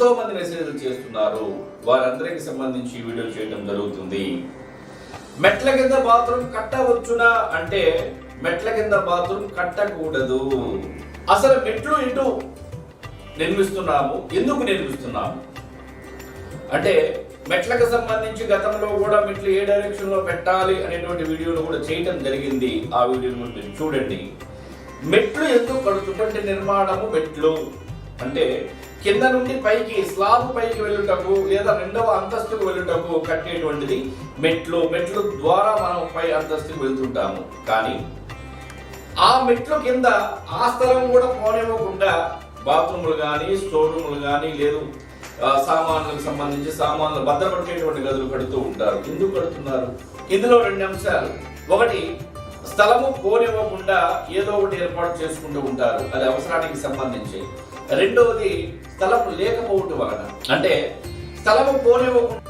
ఎంతో మంది మెసేజ్లు చేస్తున్నారు. వారందరికి సంబంధించి వీడియో చేయడం జరుగుతుంది. మెట్ల కింద బాత్రూమ్ కట్టవచ్చునా అంటే మెట్ల కింద బాత్రూమ్ కట్టకూడదు. అసలు మెట్లు ఇటు నిర్మిస్తున్నాము, ఎందుకు నిర్మిస్తున్నాము అంటే మెట్లకు సంబంధించి గతంలో కూడా మెట్లు ఏ డైరెక్షన్ లో పెట్టాలి అనేటువంటి వీడియోలు కూడా చేయడం జరిగింది. ఆ వీడియోను మీరు చూడండి. మెట్లు ఎందుకు కడుతున్నటువంటి నిర్మాణము మెట్లు అంటే కింద నుండి పైకి స్లాబ్ పైకి వెళ్ళుటకు లేదా రెండవ అంతస్తుకు వెళ్ళుటకు కట్టేటువంటిది మెట్లు. మెట్లు ద్వారా మనం పై అంతస్తుకు వెళ్తుంటాము. కానీ ఆ మెట్లు కింద ఆ స్థలం కూడా పోనివ్వకుండా బాత్రూములు కానీ స్టోర్ రూములు కానీ లేదు సామాన్లకు సంబంధించి సామాన్లు భద్రపరిచేటువంటి గదులు కడుతూ ఉంటారు. ఎందుకు కడుతున్నారు? ఇందులో రెండు అంశాలు. ఒకటి, స్థలము పోనివ్వకుండా ఏదో ఒకటి ఏర్పాటు చేసుకుంటూ ఉంటారు, అది అవసరానికి సంబంధించి. రెండవది, స్థలం లేకపోవటం వలన. అంటే స్థలము పోనివ్వకుండా